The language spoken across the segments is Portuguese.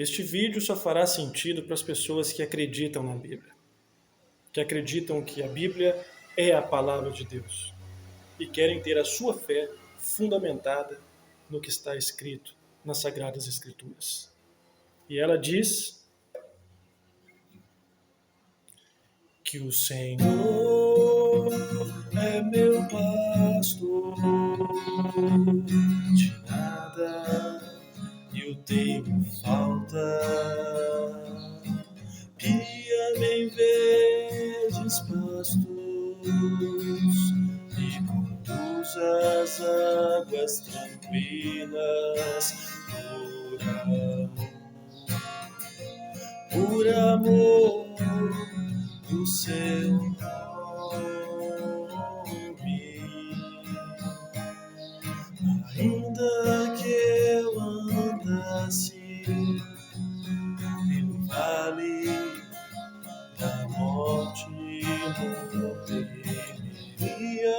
Este vídeo só fará sentido para as pessoas que acreditam na Bíblia, que acreditam que a Bíblia é a palavra de Deus e querem ter a sua fé fundamentada no que está escrito nas Sagradas Escrituras. E ela diz que o Senhor é meu pastor, de nada eu tenho falta, guia-me em verdes pastos e conduz às águas tranquilas por amor do seu nome. Ainda que eu andasse pelo vale da morte, não temeria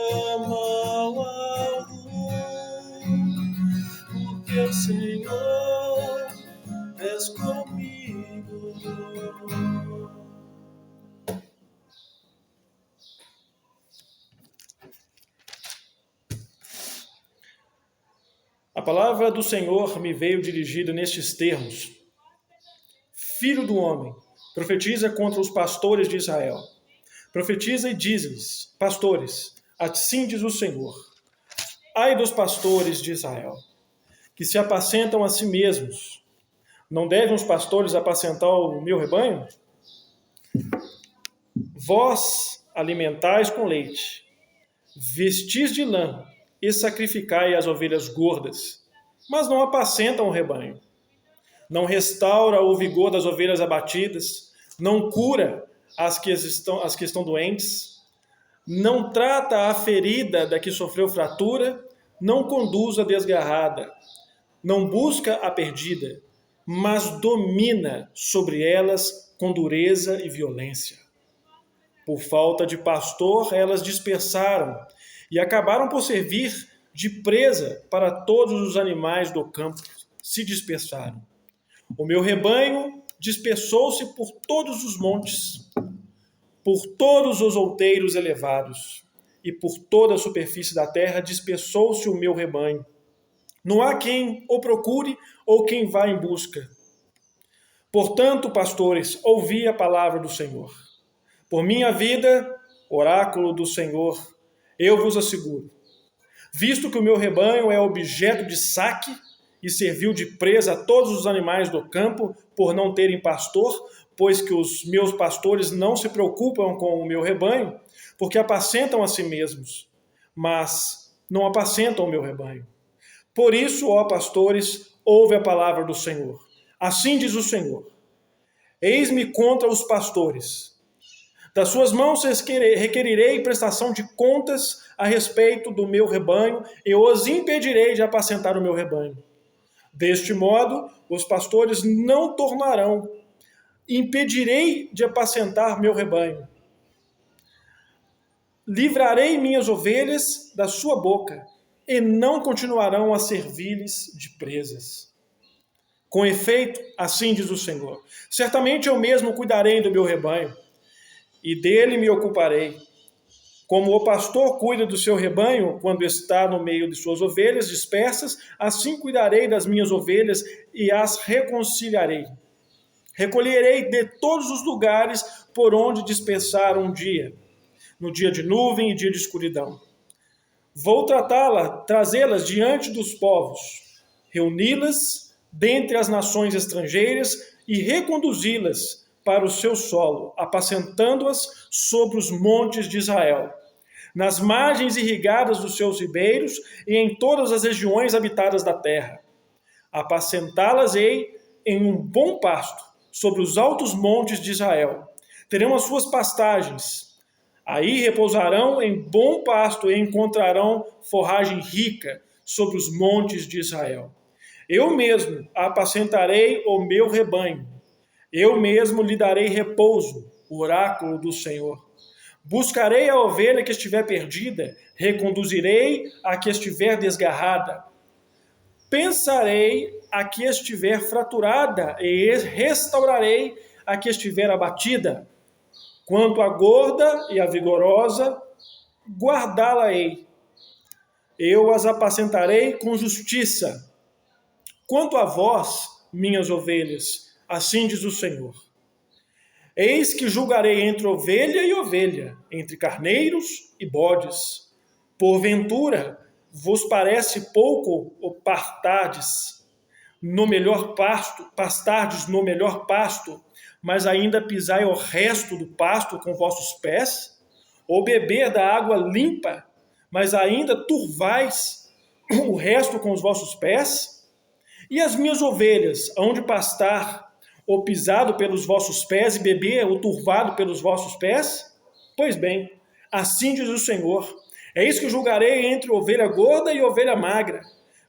mal algum, porque o Senhor és comigo. A palavra do Senhor me veio dirigida nestes termos: Filho do homem, profetiza contra os pastores de Israel. Profetiza e diz-lhes: Pastores, assim diz o Senhor: Ai dos pastores de Israel, que se apacentam a si mesmos. Não devem os pastores apacentar o meu rebanho? Vós alimentais com leite, vestis de lã e sacrificai as ovelhas gordas, mas não apacentam o rebanho. Não restaura o vigor das ovelhas abatidas, não cura as que estão doentes, não trata a ferida da que sofreu fratura, não conduz a desgarrada, não busca a perdida, mas domina sobre elas com dureza e violência. Por falta de pastor, elas dispersaram e acabaram por servir de presa para todos os animais do campo, se dispersaram. O meu rebanho dispersou-se por todos os montes, por todos os outeiros elevados, e por toda a superfície da terra dispersou-se o meu rebanho. Não há quem o procure ou quem vá em busca. Portanto, pastores, ouvi a palavra do Senhor. Por minha vida, oráculo do Senhor, eu vos asseguro, visto que o meu rebanho é objeto de saque e serviu de presa a todos os animais do campo por não terem pastor, pois que os meus pastores não se preocupam com o meu rebanho, porque apacentam a si mesmos, mas não apacentam o meu rebanho. Por isso, ó pastores, ouve a palavra do Senhor. Assim diz o Senhor: Eis-me contra os pastores. Das suas mãos requerirei prestação de contas a respeito do meu rebanho e os impedirei de apacentar o meu rebanho. Deste modo, os pastores não tornarão. Impedirei de apacentar meu rebanho. Livrarei minhas ovelhas da sua boca e não continuarão a servir-lhes de presas. Com efeito, assim diz o Senhor: certamente eu mesmo cuidarei do meu rebanho e dele me ocuparei. Como o pastor cuida do seu rebanho quando está no meio de suas ovelhas dispersas, assim cuidarei das minhas ovelhas e as reconciliarei. Recolherei de todos os lugares por onde dispersaram um dia, no dia de nuvem e dia de escuridão. Vou trazê-las diante dos povos, reuni-las dentre as nações estrangeiras e reconduzi-las para o seu solo, apacentando-as sobre os montes de Israel, nas margens irrigadas dos seus ribeiros e em todas as regiões habitadas da terra. Apacentá-las-ei em um bom pasto, sobre os altos montes de Israel. Terão as suas pastagens. Aí repousarão em bom pasto e encontrarão forragem rica sobre os montes de Israel. Eu mesmo apacentarei o meu rebanho. Eu mesmo lhe darei repouso, o oráculo do Senhor. Buscarei a ovelha que estiver perdida, reconduzirei a que estiver desgarrada. Pensarei a que estiver fraturada e restaurarei a que estiver abatida. Quanto à gorda e à vigorosa, guardá-la-ei. Eu as apacentarei com justiça. Quanto a vós, minhas ovelhas, assim diz o Senhor: eis que julgarei entre ovelha e ovelha, entre carneiros e bodes. Porventura, vos parece pouco o pastardes no melhor pasto, mas ainda pisai o resto do pasto com vossos pés? Ou beber da água limpa, mas ainda turvais o resto com os vossos pés? E as minhas ovelhas, hão de pastar, ou pisado pelos vossos pés, e beber, ou turvado pelos vossos pés? Pois bem, assim diz o Senhor: eis que julgarei entre ovelha gorda e ovelha magra,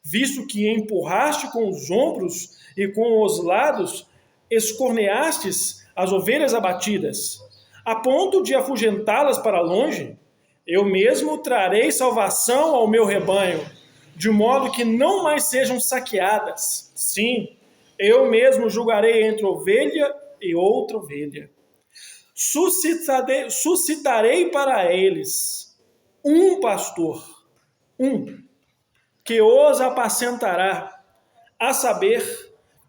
visto que empurraste com os ombros e com os lados, escorneastes as ovelhas abatidas, a ponto de afugentá-las para longe. Eu mesmo trarei salvação ao meu rebanho, de modo que não mais sejam saqueadas. Sim, eu mesmo julgarei entre ovelha e outra ovelha. Suscitarei para eles um pastor, que os apacentará, a saber,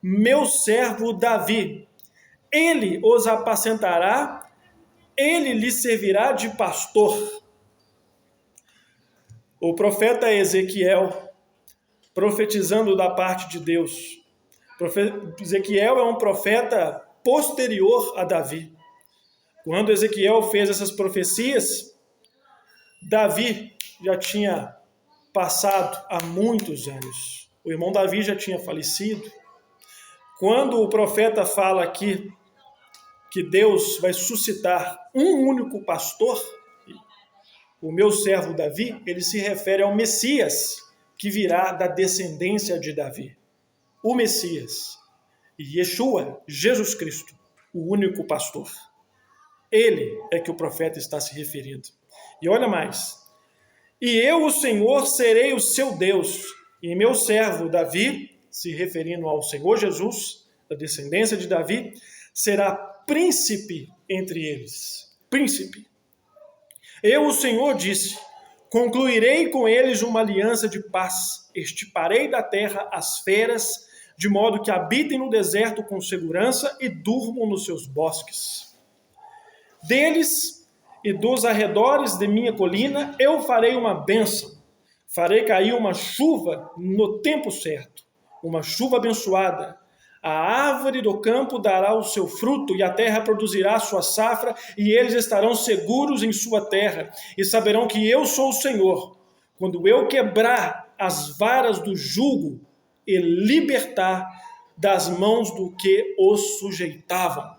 meu servo Davi. Ele os apacentará, ele lhes servirá de pastor. O profeta Ezequiel, profetizando da parte de Deus. Ezequiel é um profeta posterior a Davi. Quando Ezequiel fez essas profecias, Davi já tinha passado há muitos anos. O irmão Davi já tinha falecido. Quando o profeta fala aqui que Deus vai suscitar um único pastor, o meu servo Davi, ele se refere ao Messias, que virá da descendência de Davi. O Messias, Yeshua, Jesus Cristo, o único pastor. Ele é que o profeta está se referindo. E olha mais. E eu, o Senhor, serei o seu Deus, e meu servo Davi, se referindo ao Senhor Jesus, da descendência de Davi, será príncipe entre eles. Príncipe. Eu, o Senhor, disse: concluirei com eles uma aliança de paz, extirparei da terra as feras, de modo que habitem no deserto com segurança e durmam nos seus bosques. Deles e dos arredores de minha colina eu farei uma bênção, farei cair uma chuva no tempo certo, uma chuva abençoada. A árvore do campo dará o seu fruto, e a terra produzirá a sua safra, e eles estarão seguros em sua terra, e saberão que eu sou o Senhor, quando eu quebrar as varas do jugo e libertar das mãos do que os sujeitavam.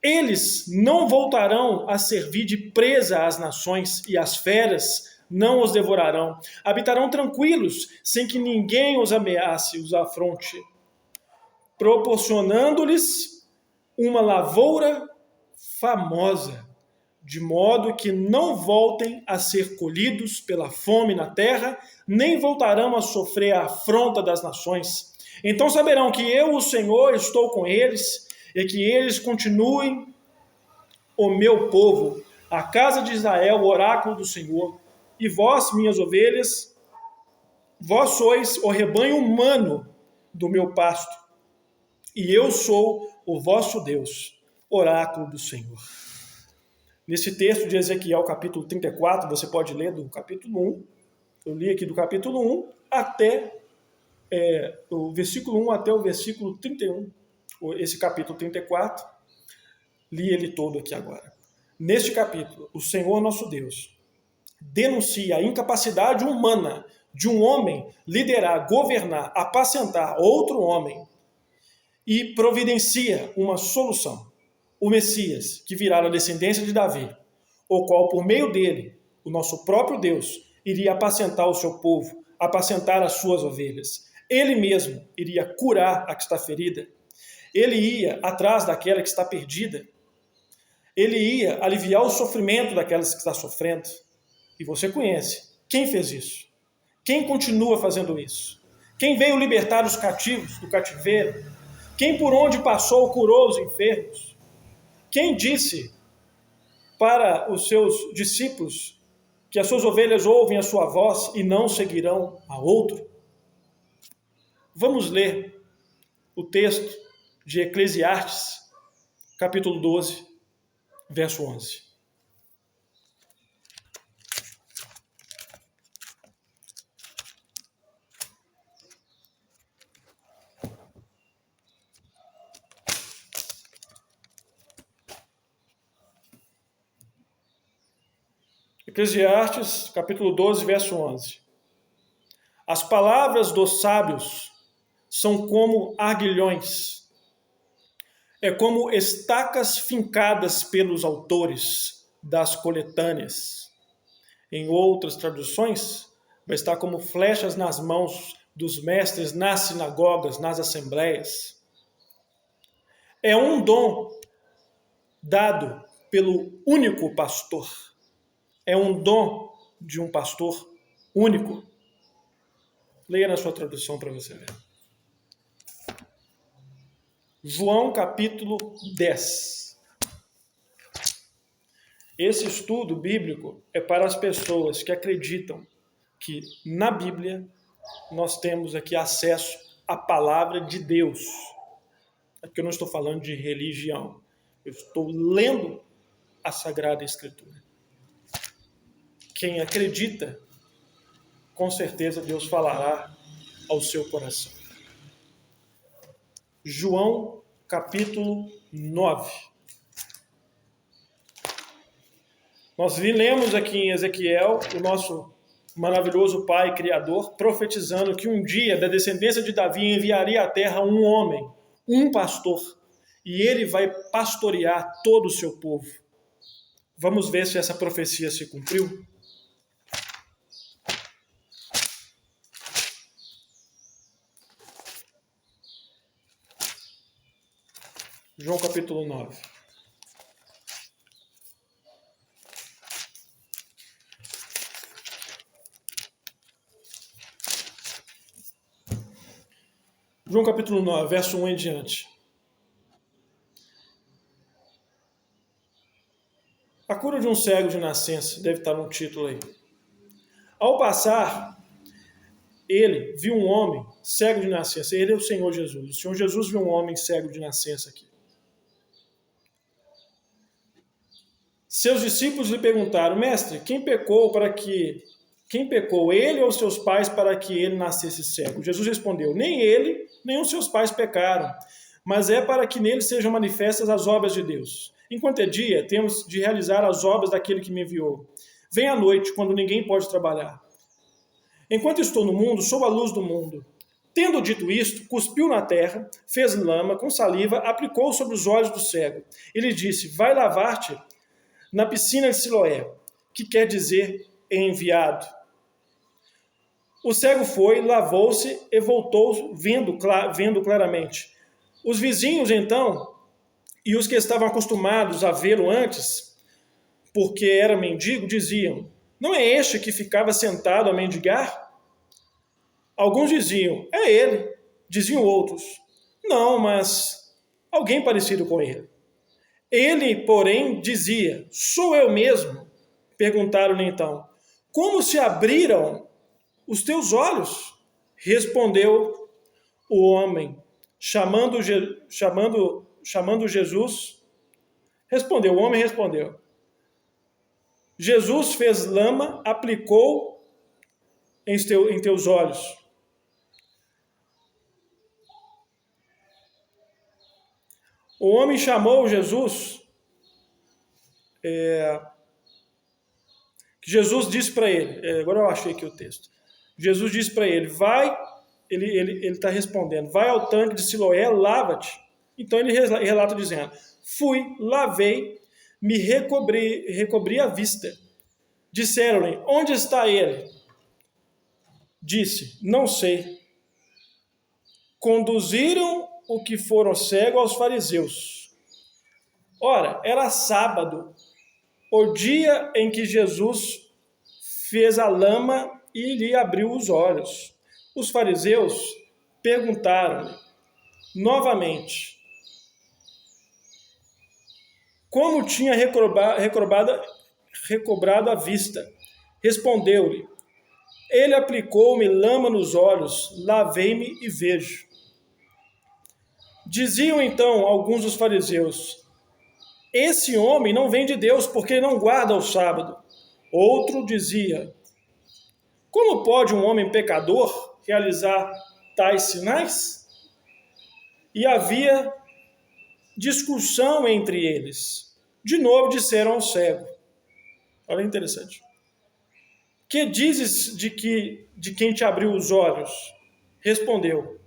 Eles não voltarão a servir de presa às nações, e as feras não os devorarão. Habitarão tranquilos, sem que ninguém os ameace, os afronte, proporcionando-lhes uma lavoura famosa, de modo que não voltem a ser colhidos pela fome na terra, nem voltarão a sofrer a afronta das nações. Então saberão que eu, o Senhor, estou com eles, e que eles continuem o meu povo, a casa de Israel, o oráculo do Senhor. E vós, minhas ovelhas, vós sois o rebanho humano do meu pasto, e eu sou o vosso Deus, oráculo do Senhor. Nesse texto de Ezequiel, capítulo 34, você pode ler do capítulo 1, eu li aqui do capítulo 1 até o versículo 1 até o versículo 31, esse capítulo 34, li ele todo aqui agora. Neste capítulo, o Senhor nosso Deus denuncia a incapacidade humana de um homem liderar, governar, apacentar outro homem, e providencia uma solução. O Messias, que virá da descendência de Davi, o qual, por meio dele, o nosso próprio Deus, iria apacentar o seu povo, apacentar as suas ovelhas. Ele mesmo iria curar a que está ferida. Ele ia atrás daquela que está perdida. Ele ia aliviar o sofrimento daquelas que está sofrendo. E você conhece. Quem fez isso? Quem continua fazendo isso? Quem veio libertar os cativos do cativeiro? Quem por onde passou curou os enfermos? Quem disse para os seus discípulos que as suas ovelhas ouvem a sua voz e não seguirão a outro? Vamos ler o texto de Eclesiastes, capítulo 12, verso 11. Eclesiastes, capítulo 12, verso 11. As palavras dos sábios são como arguilhões, é como estacas fincadas pelos autores das coletâneas. Em outras traduções, vai estar como flechas nas mãos dos mestres nas sinagogas, nas assembleias. É um dom dado pelo único pastor. É um dom de um pastor único. Leia na sua tradução para você ver. João capítulo 10. Esse estudo bíblico é para as pessoas que acreditam que na Bíblia nós temos aqui acesso à palavra de Deus. Aqui eu não estou falando de religião. Eu estou lendo a Sagrada Escritura. Quem acredita, com certeza Deus falará ao seu coração. João, capítulo 9. Nós lemos aqui em Ezequiel, o nosso maravilhoso Pai Criador, profetizando que um dia, da descendência de Davi, enviaria à terra um homem, um pastor, e ele vai pastorear todo o seu povo. Vamos ver se essa profecia se cumpriu? João capítulo 9. João capítulo 9, verso 1 em diante. A cura de um cego de nascença, deve estar no título aí. Ao passar, ele viu um homem cego de nascença. Ele é o Senhor Jesus. O Senhor Jesus viu um homem cego de nascença aqui. Seus discípulos lhe perguntaram: Mestre, quem pecou, ele ou seus pais, para que ele nascesse cego? Jesus respondeu: Nem ele, nem os seus pais pecaram, mas é para que nele sejam manifestas as obras de Deus. Enquanto é dia, temos de realizar as obras daquele que me enviou. Vem à noite, quando ninguém pode trabalhar. Enquanto estou no mundo, sou a luz do mundo. Tendo dito isto, cuspiu na terra, fez lama com saliva, aplicou sobre os olhos do cego. Ele disse: Vai lavar-te na piscina de Siloé, que quer dizer enviado. O cego foi, lavou-se e voltou vendo claramente. Os vizinhos, então, e os que estavam acostumados a vê-lo antes, porque era mendigo, diziam: Não é este que ficava sentado a mendigar? Alguns diziam: É ele. Diziam outros: Não, mas alguém parecido com ele. Ele, porém, dizia: Sou eu mesmo. Perguntaram-lhe então: Como se abriram os teus olhos? Respondeu o homem, chamando Jesus. O homem respondeu: Jesus fez lama, aplicou em teus olhos. O homem chamou Jesus, Jesus disse para ele, agora eu achei aqui o texto, Jesus disse para ele: vai, ele está respondendo, vai ao tanque de Siloé, lava-te. Então ele relata dizendo: fui, lavei, me recobri a vista. Disseram-lhe: onde está ele? Disse: não sei. Conduziram o que foram cego aos fariseus. Ora, era sábado, o dia em que Jesus fez a lama e lhe abriu os olhos. Os fariseus perguntaram-lhe novamente como tinha recobrado a vista. Respondeu-lhe: ele aplicou-me lama nos olhos, lavei-me e vejo. Diziam então alguns dos fariseus: esse homem não vem de Deus, porque não guarda o sábado. Outro dizia: como pode um homem pecador realizar tais sinais? E havia discussão entre eles. De novo disseram ao cego: olha, interessante. Que dizes de quem te abriu os olhos? Respondeu: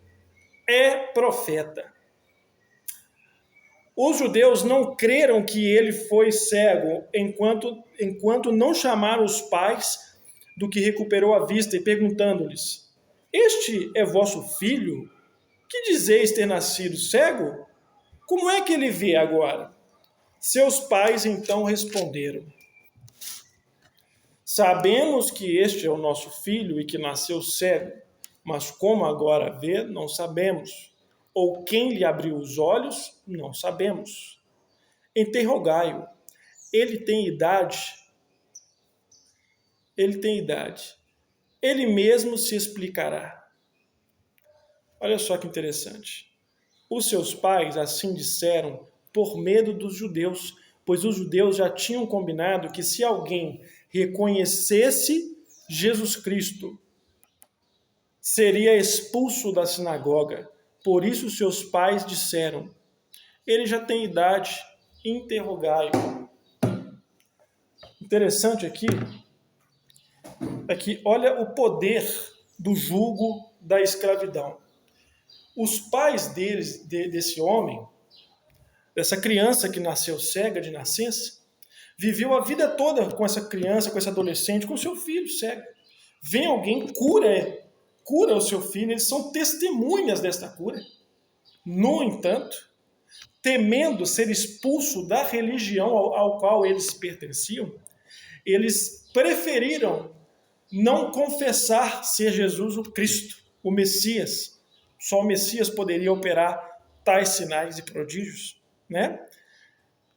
é profeta. Os judeus não creram que ele foi cego enquanto não chamaram os pais do que recuperou a vista e perguntando-lhes: este é vosso filho? Que dizeis ter nascido cego? Como é que ele vê agora? Seus pais então responderam: sabemos que este é o nosso filho e que nasceu cego, mas como agora vê, não sabemos. Ou quem lhe abriu os olhos, não sabemos. Interrogai-o. Ele tem idade. Ele mesmo se explicará. Olha só que interessante. Os seus pais assim disseram por medo dos judeus, pois os judeus já tinham combinado que se alguém reconhecesse Jesus Cristo, seria expulso da sinagoga. Por isso seus pais disseram: ele já tem idade, interrogai-o. Interessante aqui é que olha o poder do jugo da escravidão. Os pais desse homem, dessa criança que nasceu cega de nascença, viveu a vida toda com essa criança, com esse adolescente, com seu filho cego. Vem alguém, cura o seu filho, eles são testemunhas desta cura. No entanto, temendo ser expulso da religião ao qual eles pertenciam, eles preferiram não confessar ser Jesus o Cristo, o Messias. Só o Messias poderia operar tais sinais e prodígios, né?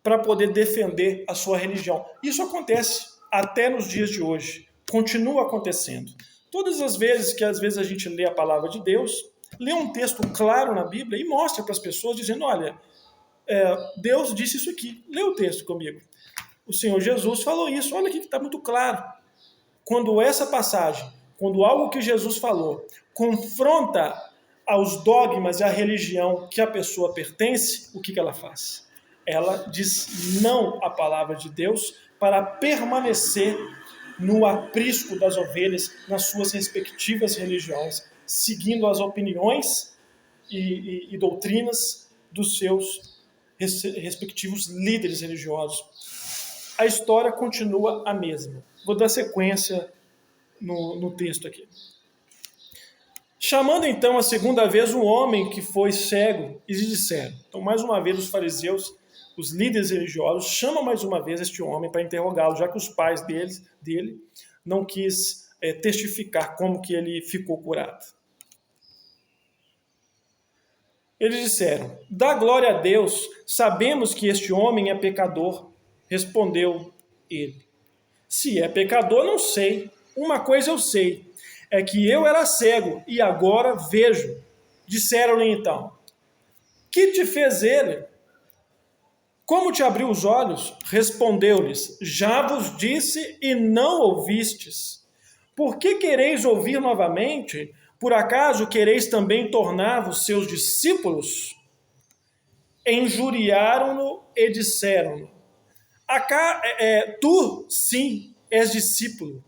Para poder defender a sua religião. Isso acontece até nos dias de hoje. Continua acontecendo. Todas as vezes que às vezes a gente lê a palavra de Deus, lê um texto claro na Bíblia e mostra para as pessoas dizendo: olha, Deus disse isso aqui. Lê o texto comigo. O Senhor Jesus falou isso. Olha aqui que está muito claro. Quando essa passagem, quando algo que Jesus falou confronta aos dogmas e à religião que a pessoa pertence, o que ela faz? Ela diz não à palavra de Deus para permanecer no aprisco das ovelhas, nas suas respectivas religiões, seguindo as opiniões e doutrinas dos seus respectivos líderes religiosos. A história continua a mesma. Vou dar sequência no texto aqui. Chamando então a segunda vez um homem que foi cego, e lhe disseram. Então, mais uma vez, os fariseus, os líderes religiosos, chamam mais uma vez este homem para interrogá-lo, já que os pais dele não quis testificar como que ele ficou curado. Eles disseram: dá glória a Deus, sabemos que este homem é pecador. Respondeu ele: se é pecador, não sei. Uma coisa eu sei, é que eu era cego e agora vejo. Disseram-lhe então: que te fez ele? Como te abriu os olhos? Respondeu-lhes: já vos disse e não ouvistes. Por que quereis ouvir novamente? Por acaso quereis também tornar-vos seus discípulos? Injuriaram-no e disseram-no: tu, sim, és discípulo.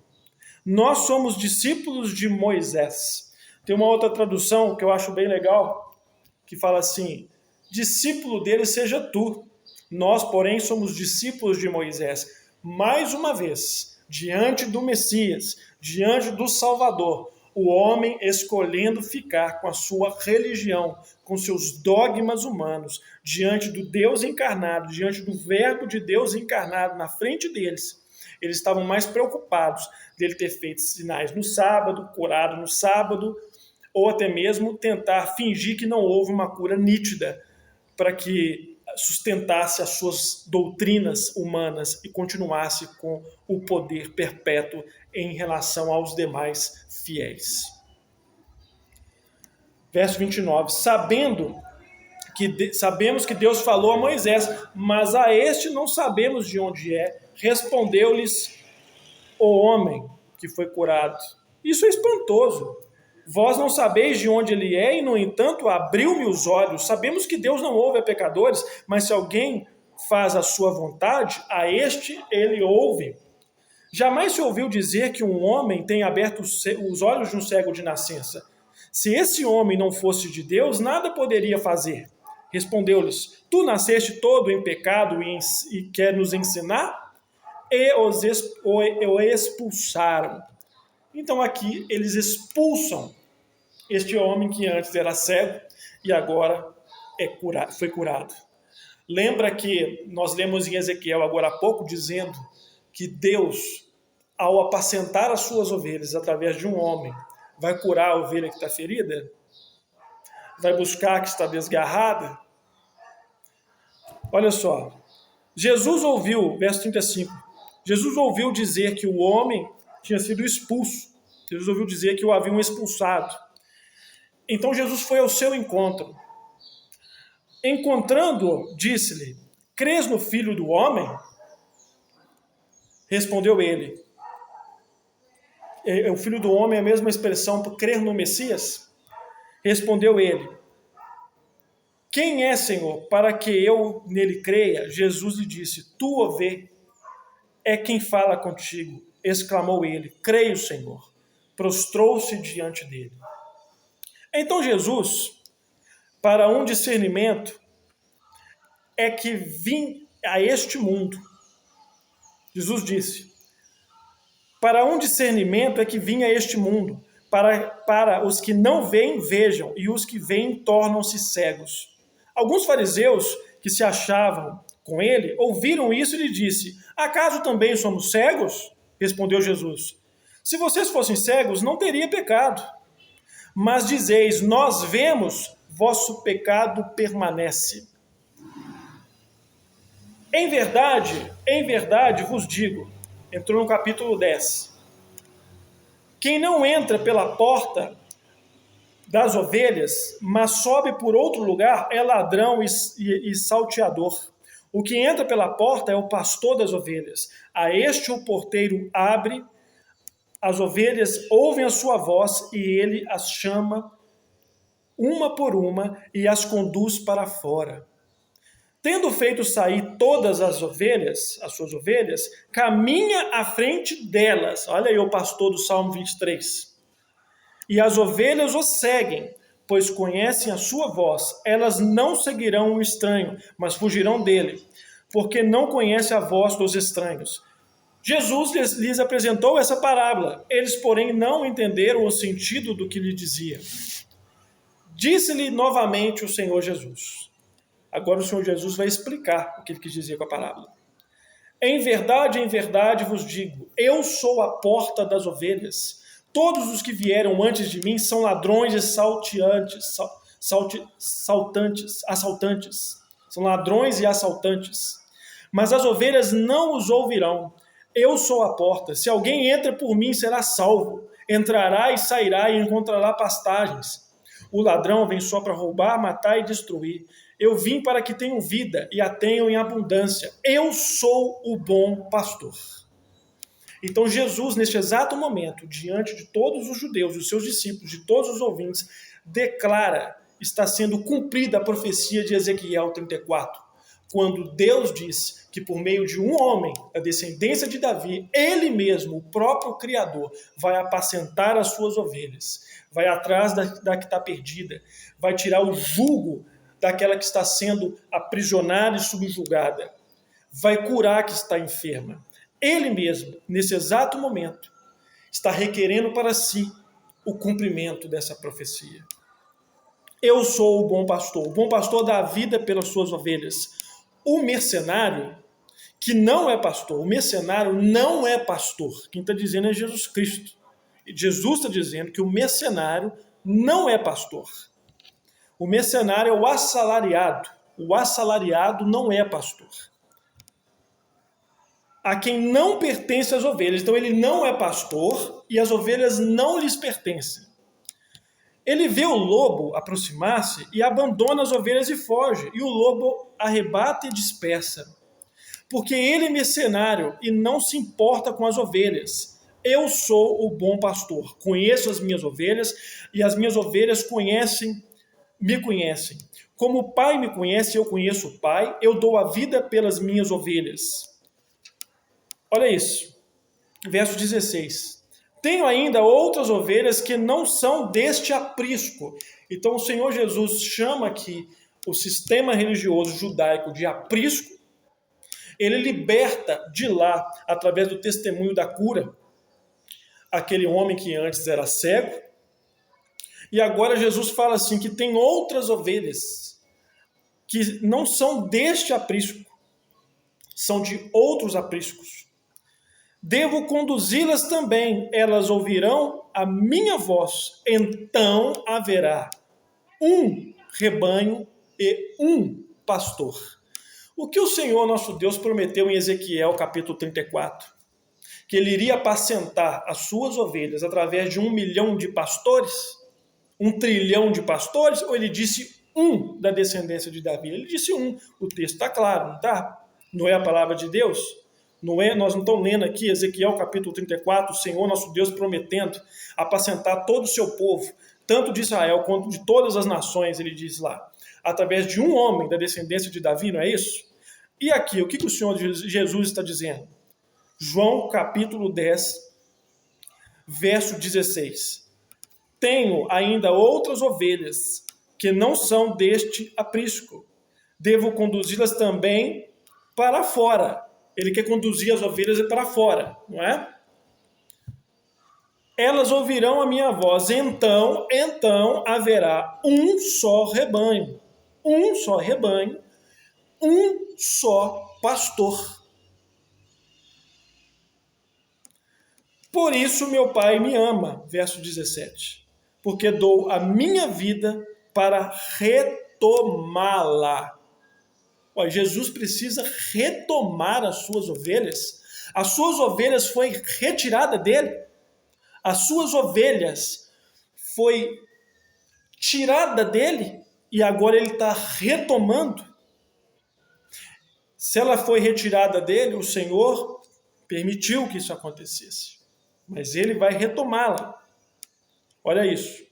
Nós somos discípulos de Moisés. Tem uma outra tradução que eu acho bem legal, que fala assim: discípulo dele seja tu. Nós, porém, somos discípulos de Moisés. Mais uma vez, diante do Messias, diante do Salvador, o homem escolhendo ficar com a sua religião, com seus dogmas humanos, diante do Deus encarnado, diante do Verbo de Deus encarnado na frente deles, Eles estavam mais preocupados dele ter feito sinais no sábado, curado no sábado, ou até mesmo tentar fingir que não houve uma cura nítida para que sustentasse as suas doutrinas humanas e continuasse com o poder perpétuo em relação aos demais fiéis. Verso 29. Sabemos que Deus falou a Moisés, mas a este não sabemos de onde é. Respondeu-lhes o homem que foi curado. Isso é espantoso. Vós não sabeis de onde ele é, e, no entanto, abriu-me os olhos. Sabemos que Deus não ouve a pecadores, mas se alguém faz a sua vontade, a este ele ouve. Jamais se ouviu dizer que um homem tem aberto os olhos de um cego de nascença. Se esse homem não fosse de Deus, nada poderia fazer. Respondeu-lhes: Tu nasceste todo em pecado e quer nos ensinar? E o expulsaram. Então aqui eles expulsam este homem que antes era cego e agora foi curado. Lembra que nós lemos em Ezequiel agora há pouco dizendo que Deus, ao apacentar as suas ovelhas através de um homem, vai curar a ovelha que está ferida? Vai buscar a que está desgarrada? Olha só, Jesus ouviu, verso 35, Jesus ouviu dizer que o homem tinha sido expulso. Jesus ouviu dizer que o haviam expulsado. Então Jesus foi ao seu encontro. Encontrando-o, disse-lhe: Crês no Filho do Homem? Respondeu ele. O Filho do Homem é a mesma expressão para crer no Messias? Respondeu ele: Quem é, Senhor, para que eu nele creia? Jesus lhe disse: Tu o vê, é quem fala contigo. Exclamou ele: Creio, Senhor. Prostrou-se diante dele. Então Jesus, para um discernimento, é que vim a este mundo. Jesus disse: Para um discernimento é que vim a este mundo, para os que não veem, vejam, e os que veem tornam-se cegos. Alguns fariseus que se achavam com ele ouviram isso e lhe disse: Acaso também somos cegos? Respondeu Jesus: Se vocês fossem cegos, não teria pecado. Mas dizeis: Nós vemos, vosso pecado permanece. Em verdade vos digo, entrou no capítulo 10, quem não entra pela porta das ovelhas, mas sobe por outro lugar, é ladrão e salteador. O que entra pela porta é o pastor das ovelhas. A este o porteiro abre, as ovelhas ouvem a sua voz e ele as chama uma por uma e as conduz para fora. Tendo feito sair todas as suas ovelhas, caminha à frente delas. Olha aí o pastor do Salmo 23. E as ovelhas o seguem, pois conhecem a sua voz. Elas não seguirão o estranho, mas fugirão dele, porque não conhecem a voz dos estranhos. Jesus lhes apresentou essa parábola. Eles, porém, não entenderam o sentido do que lhe dizia. Disse-lhe novamente o Senhor Jesus. Agora o Senhor Jesus vai explicar o que ele quis dizer com a parábola. Em verdade vos digo, eu sou a porta das ovelhas. Todos os que vieram antes de mim são ladrões e assaltantes. São ladrões e assaltantes. Mas as ovelhas não os ouvirão. Eu sou a porta. Se alguém entra por mim, será salvo. Entrará e sairá e encontrará pastagens. O ladrão vem só para roubar, matar e destruir. Eu vim para que tenham vida e a tenham em abundância. Eu sou o bom pastor. Então Jesus, neste exato momento, diante de todos os judeus, dos seus discípulos, de todos os ouvintes, declara, está sendo cumprida a profecia de Ezequiel 34, quando Deus diz que por meio de um homem, a descendência de Davi, ele mesmo, o próprio Criador, vai apacentar as suas ovelhas, vai atrás da que está perdida, vai tirar o jugo daquela que está sendo aprisionada e subjugada, vai curar a que está enferma. Ele mesmo, nesse exato momento, está requerendo para si o cumprimento dessa profecia. Eu sou o bom pastor dá a vida pelas suas ovelhas. O mercenário, que não é pastor. O mercenário não é pastor. Quem está dizendo é Jesus Cristo. E Jesus está dizendo que o mercenário não é pastor. O mercenário é o assalariado. O assalariado não é pastor. A quem não pertence as ovelhas. Então ele não é pastor e as ovelhas não lhes pertencem. Ele vê o lobo aproximar-se e abandona as ovelhas e foge. E o lobo arrebata e dispersa. Porque ele é mercenário e não se importa com as ovelhas. Eu sou o bom pastor, conheço as minhas ovelhas e as minhas ovelhas me conhecem. Como o Pai me conhece, eu conheço o Pai, eu dou a vida pelas minhas ovelhas. Olha isso, verso 16. Tenho ainda outras ovelhas que não são deste aprisco. Então o Senhor Jesus chama aqui o sistema religioso judaico de aprisco. Ele liberta de lá, através do testemunho da cura, aquele homem que antes era cego. E agora Jesus fala assim, que tem outras ovelhas que não são deste aprisco, são de outros apriscos. Devo conduzi-las também, elas ouvirão a minha voz, então haverá um rebanho e um pastor. O que o Senhor nosso Deus prometeu em Ezequiel capítulo 34? Que ele iria apacentar as suas ovelhas através de 1 milhão de pastores? 1 trilhão de pastores? Ou ele disse um da descendência de Davi? Ele disse um. O texto está claro, não está? Não é a palavra de Deus? Não é, nós não estamos lendo aqui Ezequiel capítulo 34, o Senhor nosso Deus prometendo apacentar todo o seu povo, tanto de Israel quanto de todas as nações, ele diz lá, através de um homem da descendência de Davi, não é isso? E aqui, o que o Senhor Jesus está dizendo? João capítulo 10, verso 16. Tenho ainda outras ovelhas que não são deste aprisco. Devo conduzi-las também para fora. Ele quer conduzir as ovelhas para fora, não é? Elas ouvirão a minha voz, então haverá um só rebanho, um só pastor. Por isso meu Pai me ama, verso 17, porque dou a minha vida para retomá-la. Olha, Jesus precisa retomar as suas ovelhas. As suas ovelhas foi retirada dele. As suas ovelhas foi tirada dele e agora ele está retomando. Se ela foi retirada dele, o Senhor permitiu que isso acontecesse. Mas ele vai retomá-la. Olha isso.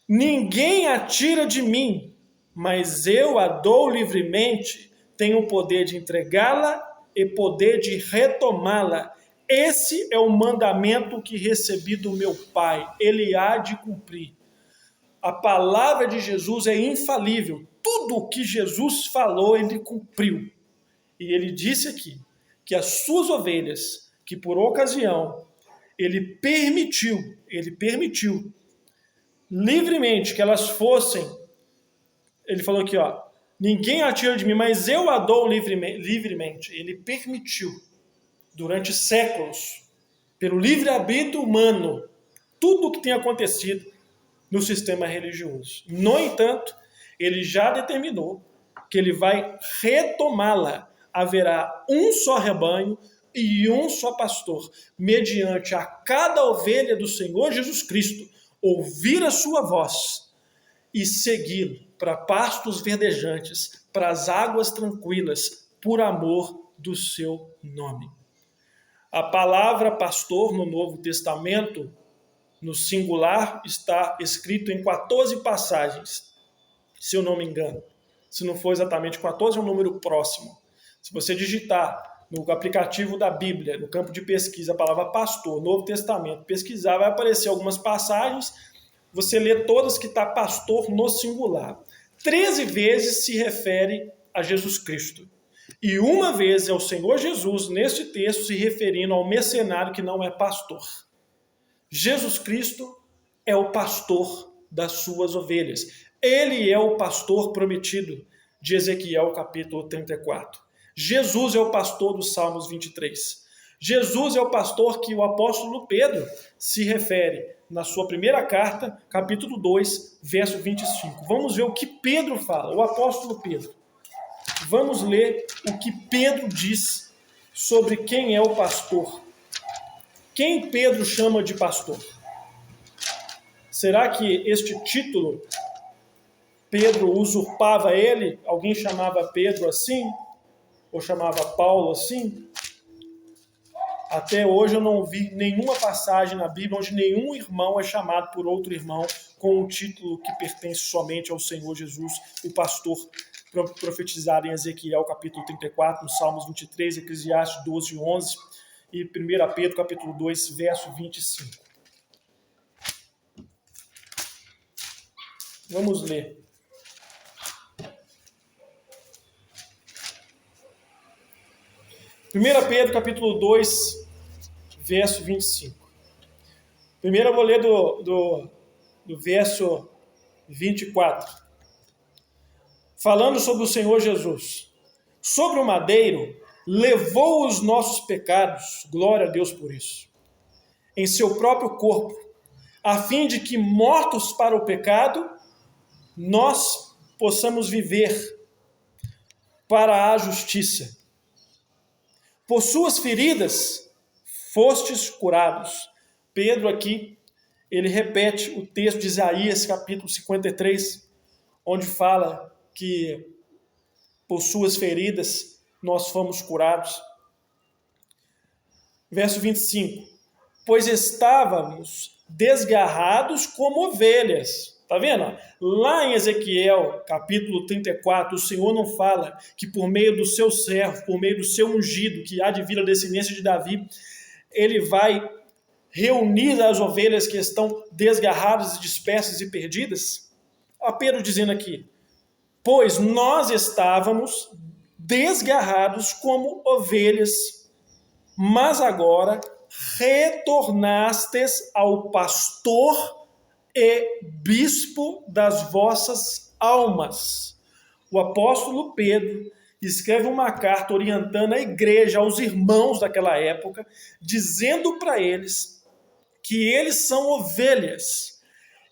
Ninguém a tira de mim, mas eu a dou livremente, tenho o poder de entregá-la e poder de retomá-la. Esse é o mandamento que recebi do meu Pai, ele há de cumprir. A palavra de Jesus é infalível, tudo o que Jesus falou, ele cumpriu. E ele disse aqui, que as suas ovelhas, que por ocasião, ele permitiu livremente que elas fossem. Ele falou aqui, ó, ninguém a tira de mim, mas eu a dou livremente. Ele permitiu, durante séculos, pelo livre-arbítrio humano, tudo o que tem acontecido no sistema religioso. No entanto, ele já determinou que ele vai retomá-la. Haverá um só rebanho e um só pastor, mediante a cada ovelha do Senhor Jesus Cristo, ouvir a sua voz e segui-lo para pastos verdejantes, para as águas tranquilas, por amor do seu nome. A palavra pastor no Novo Testamento, no singular, está escrito em 14 passagens, se eu não me engano. Se não for exatamente 14, é um número próximo. Se você digitar no aplicativo da Bíblia, no campo de pesquisa, a palavra pastor, Novo Testamento, pesquisar, vai aparecer algumas passagens, você lê todas que está pastor no singular. 13 vezes se refere a Jesus Cristo. E uma vez é o Senhor Jesus, neste texto, se referindo ao mercenário que não é pastor. Jesus Cristo é o pastor das suas ovelhas. Ele é o pastor prometido de Ezequiel capítulo 34. Jesus é o pastor dos Salmos 23. Jesus é o pastor que o apóstolo Pedro se refere na sua primeira carta, capítulo 2, verso 25. Vamos ver o que Pedro fala, o apóstolo Pedro. Vamos ler o que Pedro diz sobre quem é o pastor. Quem Pedro chama de pastor? Será que este título Pedro usurpava ele? Alguém chamava Pedro assim? Ou chamava Paulo assim? Até hoje eu não vi nenhuma passagem na Bíblia onde nenhum irmão é chamado por outro irmão com um título que pertence somente ao Senhor Jesus, o pastor, profetizado em Ezequiel capítulo 34, nos Salmos 23, Eclesiastes 12, 11 e 1 Pedro capítulo 2, verso 25. Vamos ler. Primeira Pedro capítulo 2, verso 25. Primeiro eu vou ler do verso 24. Falando sobre o Senhor Jesus. Sobre o madeiro, levou os nossos pecados, glória a Deus por isso, em seu próprio corpo, a fim de que, mortos para o pecado, nós possamos viver para a justiça. Por suas feridas, fostes curados. Pedro aqui, ele repete o texto de Isaías, capítulo 53, onde fala que por suas feridas nós fomos curados. Verso 25. Pois estávamos desgarrados como ovelhas. Está vendo? Lá em Ezequiel, capítulo 34, o Senhor não fala que por meio do seu servo, por meio do seu ungido, que há de vir a descendência de Davi, ele vai reunir as ovelhas que estão desgarradas, dispersas e perdidas. A Pedro dizendo aqui, pois nós estávamos desgarrados como ovelhas, mas agora retornastes ao pastor e bispo das vossas almas. O apóstolo Pedro escreve uma carta orientando a igreja, aos irmãos daquela época, dizendo para eles que eles são ovelhas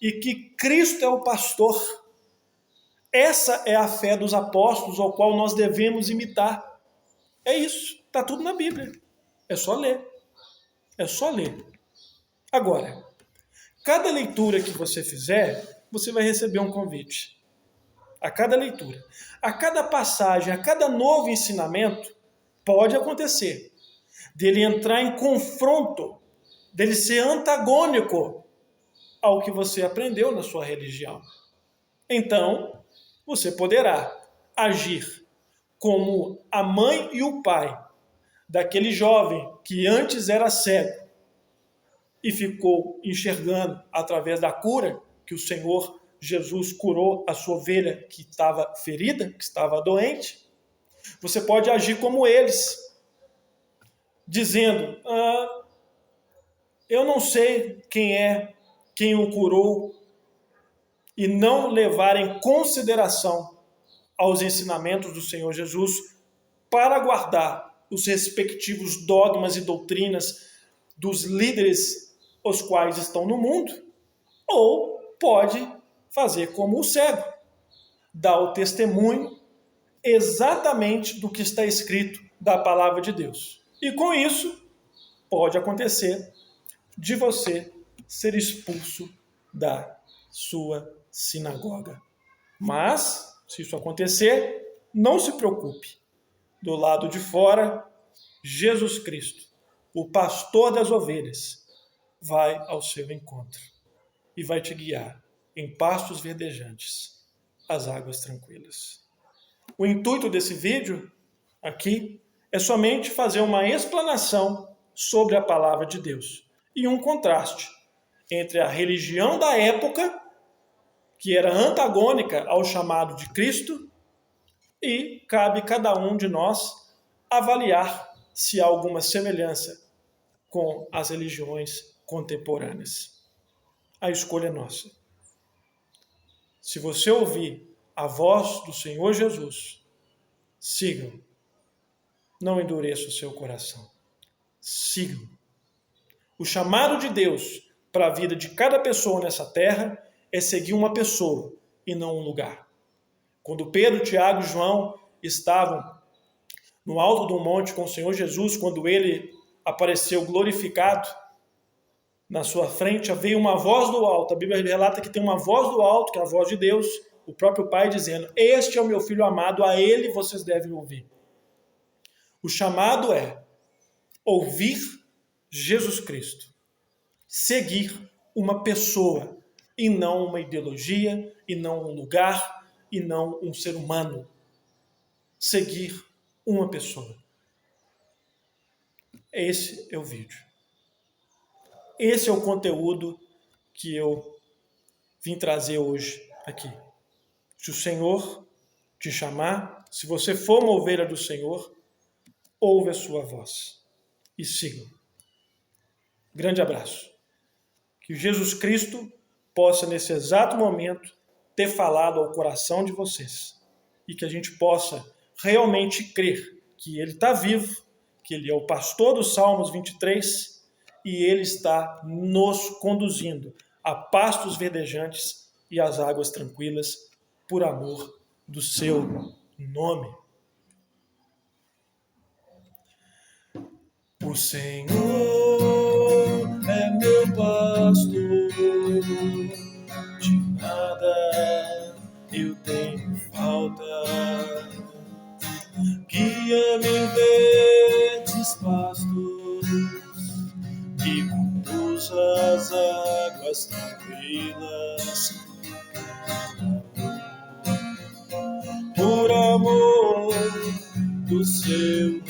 e que Cristo é o pastor. Essa é a fé dos apóstolos ao qual nós devemos imitar. É isso, está tudo na Bíblia. É só ler. É só ler. Agora, cada leitura que você fizer, você vai receber um convite. A cada leitura. A cada passagem, a cada novo ensinamento, pode acontecer dele entrar em confronto, dele ser antagônico ao que você aprendeu na sua religião. Então, você poderá agir como a mãe e o pai daquele jovem que antes era cego e ficou enxergando através da cura que o Senhor Jesus curou a sua ovelha que estava ferida, que estava doente. Você pode agir como eles, dizendo, eu não sei quem o curou, e não levar em consideração aos ensinamentos do Senhor Jesus para guardar os respectivos dogmas e doutrinas dos líderes os quais estão no mundo, ou pode fazer como o cego, dar o testemunho exatamente do que está escrito da palavra de Deus. E com isso, pode acontecer de você ser expulso da sua sinagoga. Mas, se isso acontecer, não se preocupe. Do lado de fora, Jesus Cristo, o pastor das ovelhas, vai ao seu encontro e vai te guiar em pastos verdejantes, às águas tranquilas. O intuito desse vídeo aqui é somente fazer uma explanação sobre a palavra de Deus e um contraste entre a religião da época, que era antagônica ao chamado de Cristo, e cabe cada um de nós avaliar se há alguma semelhança com as religiões contemporâneas. A escolha é nossa. Se você ouvir a voz do Senhor Jesus, siga-o. não endureça o seu coração. Sigam. O chamado de Deus para a vida de cada pessoa nessa terra é seguir uma pessoa e não um lugar. Quando Pedro, Tiago e João estavam no alto do monte com o Senhor Jesus, quando ele apareceu glorificado, na sua frente veio uma voz do alto. A Bíblia relata que tem uma voz do alto, que é a voz de Deus, o próprio Pai dizendo: este é o meu Filho amado, a ele vocês devem ouvir. O chamado é ouvir Jesus Cristo, seguir uma pessoa e não uma ideologia, e não um lugar, e não um ser humano. Seguir uma pessoa. Esse é o vídeo. Esse é o conteúdo que eu vim trazer hoje aqui. Se o Senhor te chamar, se você for uma ovelha do Senhor, ouve a sua voz e siga. Grande abraço. Que Jesus Cristo possa, nesse exato momento, ter falado ao coração de vocês e que a gente possa realmente crer que Ele está vivo, que Ele é o pastor dos Salmos 23 e Ele está nos conduzindo a pastos verdejantes e às águas tranquilas por amor do seu nome. O Senhor é meu pastor, de nada eu tenho falta. Guia-me em verdes pastos, me conduz às águas tranquilas, por amor do seu